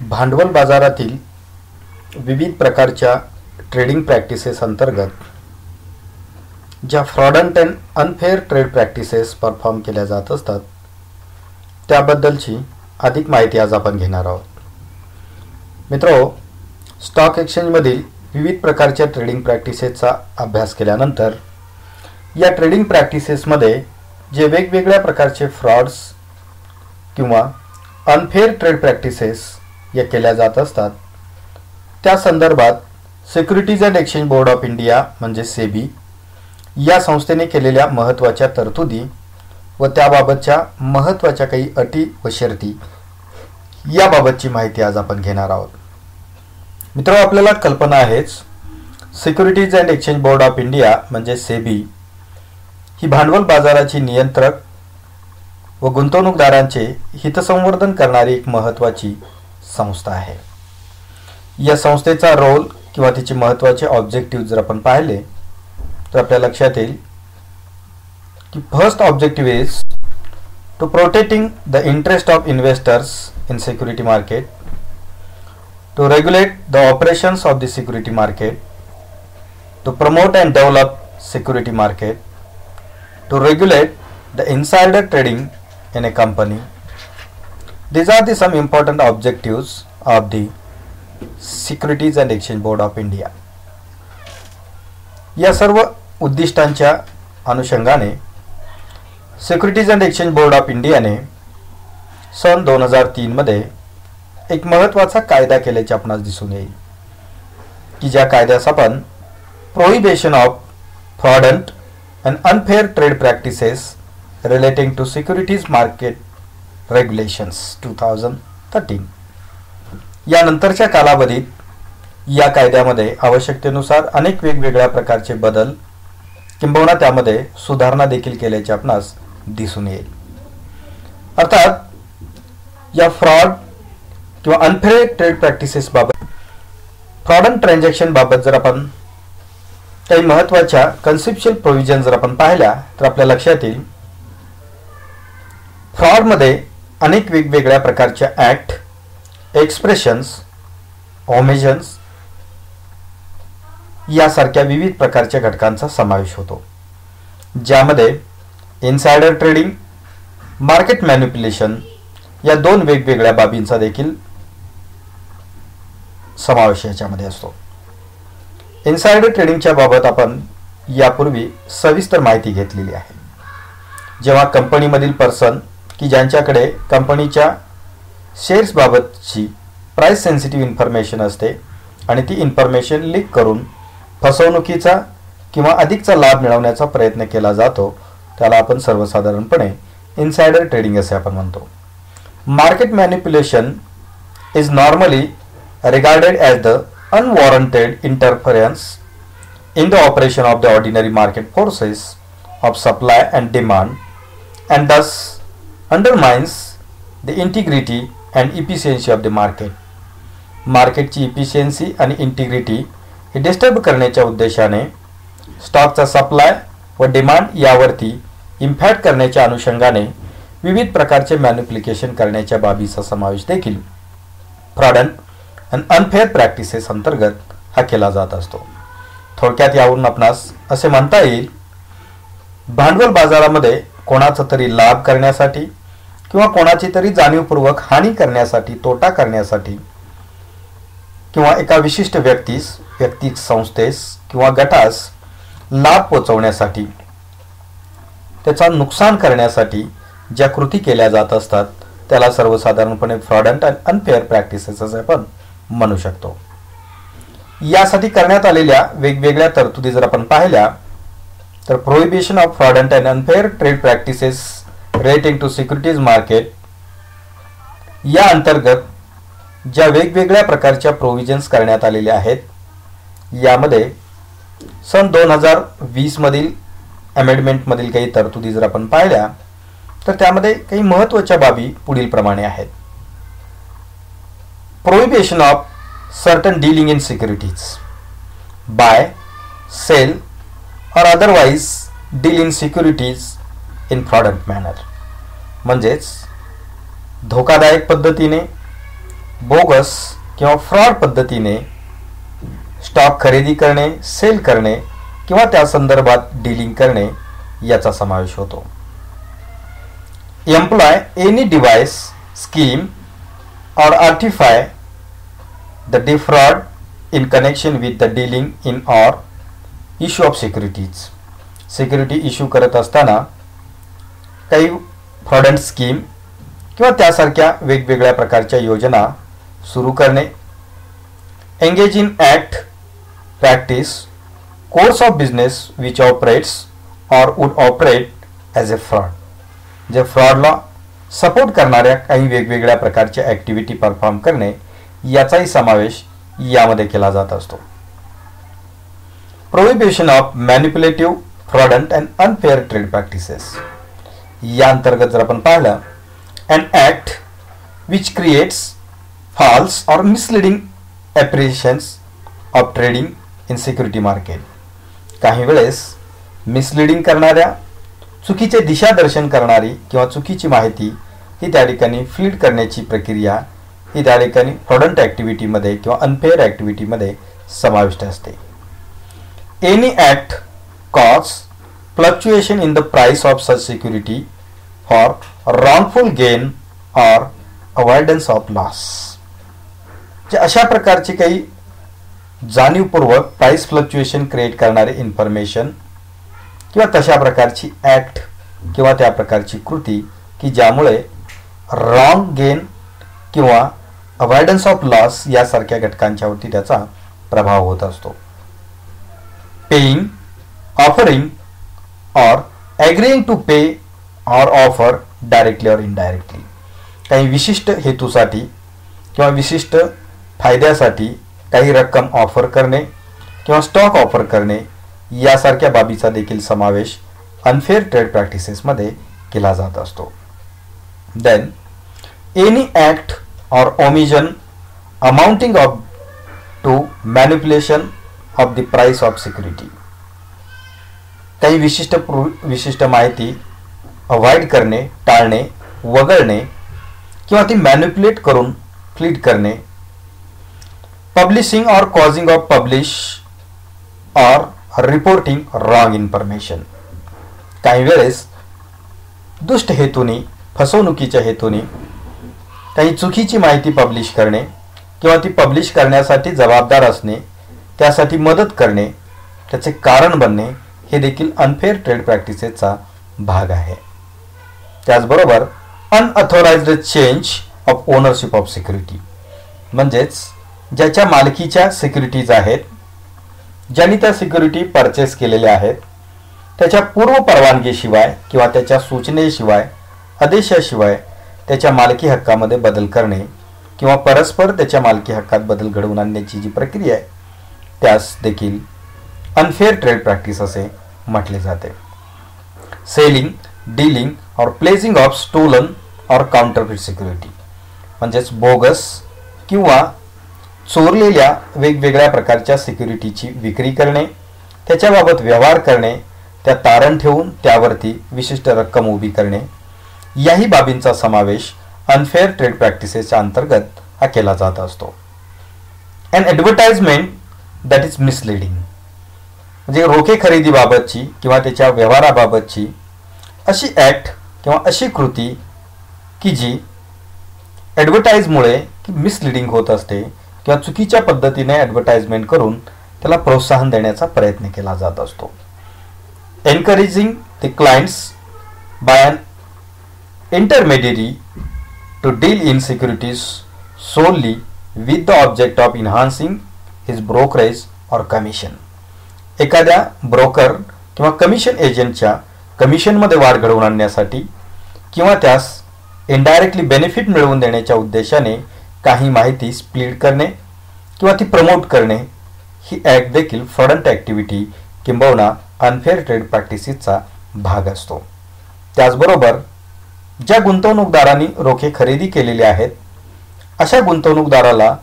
भांडवल बाजारातील विविध प्रकारच्या ट्रेडिंग प्रॅक्टिसेस अंतर्गत ज्या fraudulent and unfair trade practices perform केल्या जात असतात त्याबद्दलची अधिक माहिती आज आपण घेणार आहोत. मित्रो, स्टॉक एक्सचेंजमधील विविध प्रकारच्या ट्रेडिंग प्रॅक्टिसेसचा अभ्यास केल्यानंतर या ट्रेडिंग प्रॅक्टिसेसमध्ये जे वेगवेगळ्या प्रकारचे फ्रॉड्स किंवा अनफेअर ट्रेड प्रॅक्टिसेस या केल्या जात असतात त्या संदर्भात securities and exchange board of India म्हणजे सेबी या संस्थेने केलेल्या महत्त्वाच्या तरतुदी व त्याबाबतच्या महत्त्वाच्या काही अटी व शर्ती याबाबतची माहिती आज आपण घेणार आहोत. मित्रांनो, आपल्याला कल्पना आहेच, securities and exchange board of India म्हणजे सेबी ही भांडवल बाजाराची नियंत्रक व गुंतवणूकदारांचे हितसंवर्धन करणारी एक महत्त्वाची संस्था आहे. या संस्थेचा रोल किंवा तिचे महत्त्वाचे ऑब्जेक्टिव्ह जर आपण पाहिले तर आपल्या लक्षात येईल की first objective is to protecting the interest of investors in security market, to regulate the operations of the security market, to promote and develop security market, to regulate the insider trading in a company. These are some important objectives of the Securities and Exchange Board of India. या सर्व उद्दिष्टांच्या अनुषंगाने securities and exchange board of इंडियाने सन 2003 मध्ये एक महत्त्वाचा कायदा केल्याचे आपणास दिसून येईल की ज्या कायद्यास आपण prohibition of fraudulent and unfair trade practices relating to securities market regulations 2013 या नंतरच्या कालावधीत या कायद्यामध्ये आवश्यकतेनुसार अनेक वेगवेगळ्या प्रकारचे बदल किंबहुना त्यामध्ये सुधारणा देखील केल्याचे आपणास दिसून येईल. अर्थात या फ्रॉड किंवा अनफेअर ट्रेड प्रॅक्टिसेस बाबत फ्रॉड अँड ट्रान्झॅक्शन बाबत जर आपण काही महत्त्वाच्या कन्सेप्च्युअल प्रोव्हिजन जर आपण पाहिल्या तर आपल्या लक्षात येईल फ्रॉडमध्ये अनेक वेगवेगळ्या प्रकारच्या ॲक्ट, एक्सप्रेशन्स, ओमेजन्स यासारख्या विविध प्रकारच्या घटकांचा समावेश होतो, ज्यामध्ये इनसायडर ट्रेडिंग, मार्केट मॅनिप्युलेशन या दोन वेगवेगळ्या बाबींचा देखील समावेश याच्यामध्ये असतो. इनसायडर ट्रेडिंगच्या बाबत आपण यापूर्वी सविस्तर माहिती घेतलेली आहे. जेव्हा कंपनीमधील पर्सन की ज्यांच्याकडे कंपनीच्या शेअर्सबाबतची प्राइस सेन्सिटिव्ह इन्फॉर्मेशन असते आणि ती इन्फॉर्मेशन लीक करून फसवणुकीचा किंवा अधिकचा लाभ मिळवण्याचा प्रयत्न केला जातो, त्याला आपण सर्वसाधारणपणे इनसायडर ट्रेडिंग असे आपण म्हणतो. Market manipulation is normally regarded as the unwarranted interference in the operation of the ordinary market forces of supply and demand and thus undermines the integrity and efficiency of the market. मार्केटची efficiency आणि integrity हे disturb करण्याच्या उद्देशाने स्टॉकचा supply व demand यावरती impact करण्याच्या अनुषंगाने विविध प्रकारचे मॅनिप्युलेशन करण्याच्या बाबीचा समावेश देखील फ्रॉड अँड अनफेअर प्रॅक्टिसेस अंतर्गत हा केला जात असतो. थोडक्यात यावरून आपणास असे म्हणता येईल, भांडवल बाजारामध्ये कोणाचा तरी लाभ करण्यासाठी किंवा कोणाची तरी जाणीवपूर्वक हानी करण्यासाठी, तोटा करण्यासाठी किंवा एका विशिष्ट व्यक्ती, संस्थेस किंवा गटास लाभ पोचवण्यासाठी, त्याचा नुकसान करण्यासाठी ज्या कृती केल्या जात असतात त्याला सर्वसाधारणपणे फ्रॉड अँड अनफेअर प्रॅक्टिसेस असे आपण म्हणू शकतो. यासाठी करण्यात आलेल्या वेगवेगळ्या तरतुदी जर आपण पाहिल्या तर prohibition of fraud and unfair trade practices relating to securities market या अंतर्गत ज्या वेगवेगळ्या प्रकारच्या प्रोव्हिजन्स करण्यात आलेल्या आहेत, यामध्ये सन 2020 मधील अमेंडमेंटमधील काही तरतुदी जर आपण पाहिल्या तर त्यामध्ये काही महत्त्वाच्या बाबी पुढील प्रमाणे आहेत. Prohibition of certain dealing in securities, buy, sell or otherwise deal in securities in fraudulent manner. म्हणजेच धोकादायक पद्धतीने बोगस किंवा फ्रॉड पद्धतीने स्टॉक खरेदी करणे, सेल करणे किंवा त्या संदर्भात डीलिंग करणे याचा समावेश होतो. Employ any device, scheme or artify the defraud in connection with the dealing in or issue of securities. Security issue करत असताना काही फ्रॉडंट स्कीम किंवा त्यासारख्या वेगवेगळ्या प्रकारच्या योजना सुरू करणे. Engage in act, practice, course of business which operates or would operate as a fraud. जे फ्रॉडला सपोर्ट करणाऱ्या काही वेगवेगळ्या प्रकारच्या ॲक्टिव्हिटी परफॉर्म करणे याचाही समावेश यामध्ये केला जात असतो. Prohibition of manipulative, fraudulent and unfair trade practices या अंतर्गत जर आपण पाहिलं, an act which creates false or misleading appreciations of trading in security market. काही वेळेस मिसलिडिंग करणाऱ्या, चुकीचे दिशादर्शन करणारी किंवा चुकीची माहिती ही त्या ठिकाणी फीड करण्याची प्रक्रिया ही त्या ठिकाणी फ्रॉडंट ॲक्टिव्हिटीमध्ये किंवा अनफेअर ॲक्टिव्हिटीमध्ये समाविष्ट असते. Any act cause fluctuation in the price of such security for wrongful gain or avoidance of loss. जे अशा प्रकारचे काही जाणीवपूर्वक प्राइस फ्लक्च्युएशन क्रिएट करणारे इन्फॉर्मेशन किंवा तशा प्रकारची ॲक्ट किंवा त्या प्रकारची कृती की ज्यामुळे रॉंग गेन किंवा अवॉइडन्स ऑफ लॉस यासारख्या घटकांच्यावरती त्याचा प्रभाव होत असतो. पेइंग, ऑफरिंग और ॲग्रीइंग टू पे और ऑफर डायरेक्टली और इनडायरेक्टली. काही विशिष्ट हेतूसाठी किंवा विशिष्ट फायद्यासाठी काही रक्कम ऑफर करणे किंवा स्टॉक ऑफर करणे यासारख्या बाबीचा देखील समावेश अनफेअर ट्रेड प्रॅक्टिसेसमध्ये केला जात असतो. Then any act or omission amounting of to manipulation of the price of security. काही विशिष्ट माहिती अवॉइड करणे, टाळणे, वगळणे किंवा ती मॅनिप्युलेट करून फ्लीट करणे. पब्लिशिंग और कॉजिंग ऑफ पब्लिश और रिपोर्टिंग रॉंग इन्फॉर्मेशन. काही वेळेस दुष्ट हेतूने, फसवणुकीच्या हेतूने काही चुकीची माहिती पब्लिश करणे किंवा ती पब्लिश करण्यासाठी जबाबदार असणे, त्यासाठी मदत करणे, त्याचे कारण बनणे हे देखील अनफेअर ट्रेड प्रॅक्टिसेसचा भाग आहे. त्याचबरोबर unauthorised change of ownership of security, म्हणजेच ज्याच्या मालकीच्या सिक्युरिटीज आहेत, ज्यांनी त्या सिक्युरिटी परचेस केलेल्या आहेत, त्याच्या पूर्व परवानगीशिवाय किंवा त्याच्या सूचनेशिवाय, आदेशाशिवाय त्याच्या मालकी हक्कामध्ये बदल करणे किंवा परस्पर त्याच्या मालकी हक्कात बदल घडवून आणण्याची जी प्रक्रिया आहे त्यास देखील अनफेअर ट्रेड प्रॅक्टिस असे म्हटले जाते. सेलिंग, डीलिंग और प्लेसिंग ऑफ स्टोलन और काउंटरफिट सिक्युरिटी, म्हणजेच बोगस किंवा चोरलेल्या वेगवेगळ्या प्रकारच्या सिक्युरिटीची विक्री करणे, त्याच्याबाबत व्यवहार करणे, त्या तारण ठेवून त्यावरती विशिष्ट रक्कम उभी करणे याही बाबींचा समावेश अनफेअर ट्रेड प्रॅक्टिसेसच्या अंतर्गत हा केला जात असतो. अन ॲडव्हर्टाइजमेंट दॅट इज मिसलिडिंग, म्हणजे रोखे खरेदीबाबतची किंवा त्याच्या व्यवहाराबाबतची अशी ॲक्ट किंवा अशी कृती की जी ॲडव्हर्टाइजमुळे मिसलिडिंग होत असते किंवा चुकीच्या पद्धतीने ॲडव्हर्टाइजमेंट करून त्याला प्रोत्साहन देण्याचा प्रयत्न केला जात असतो. Encouraging the clients by an intermediary to deal in securities solely with the object of enhancing his brokerage or commission. एखाद्या ब्रोकर किंवा कमिशन एजंटच्या कमिशनमध्ये वाढ घडवून आणण्यासाठी किंवा त्यास इनडायरेक्टली बेनिफिट मिळवून देण्याच्या उद्देशाने काही माहिती स्प्लिट करणे किंवा ती प्रमोट करणे ही ॲक्ट देखील फ्रॉडंट ॲक्टिव्हिटी किंबहुना अनफेअर ट्रेड प्रॅक्टिसेसचा भाग असतो. त्याचबरोबर ज्या गुंतवणूकदारांनी रोखे खरेदी केलेले आहेत अशा गुंतवणूकदाराला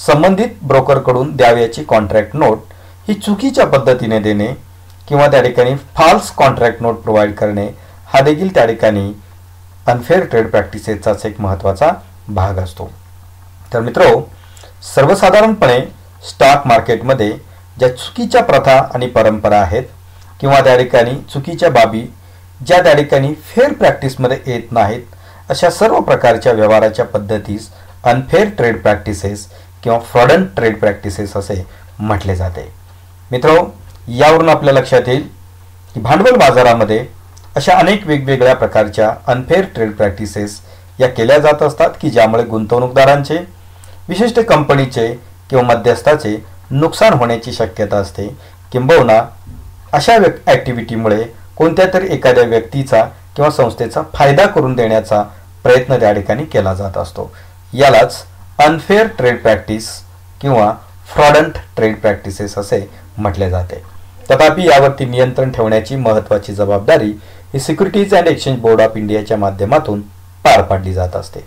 संबंधित ब्रोकरकडून द्यावयाची कॉन्ट्रॅक्ट नोट ही चुकीच्या पद्धतीने देणे किंवा त्या ठिकाणी फॉल्स कॉन्ट्रॅक्ट नोट प्रोव्हाइड करणे हा देखील त्या ठिकाणी अनफेअर ट्रेड प्रॅक्टिसेसचाच एक महत्त्वाचा भाग असतो. तर मित्रो, सर्वसाधारणपणे स्टॉक मार्केटमध्ये ज्या चुकीच्या प्रथा आणि परंपरा आहेत किंवा त्या ठिकाणी चुकीच्या बाबी ज्या त्या ठिकाणी फेअर प्रॅक्टिसमध्ये येत नाहीत, अशा सर्व प्रकारच्या व्यवहाराच्या पद्धतीस अनफेअर ट्रेड प्रॅक्टिसेस किंवा फ्रॉडंट ट्रेड प्रॅक्टिसेस असे म्हटले जाते. मित्रो, यावरून आपल्या लक्षात येईल की भांडवल बाजारामध्ये अशा अनेक वेगवेगळ्या प्रकारच्या अनफेअर ट्रेड प्रॅक्टिसेस या केल्या जात असतात की ज्यामुळे गुंतवणूकदारांचे, विशिष्ट कंपनीचे किंवा मध्यस्थाचे नुकसान होण्याची शक्यता असते. किंबहुना अशा ॲक्टिव्हिटीमुळे कोणत्या तरी एखाद्या व्यक्तीचा किंवा संस्थेचा फायदा करून देण्याचा प्रयत्न त्या ठिकाणी केला जात असतो. यालाच अनफेअर ट्रेड प्रॅक्टिस किंवा फ्रॉडंट ट्रेड प्रॅक्टिसेस असे म्हटले जाते. तथापि यावरती नियंत्रण ठेवण्याची महत्त्वाची जबाबदारी ही securities and exchange board of इंडियाच्या माध्यमातून पार पाडली जात असते.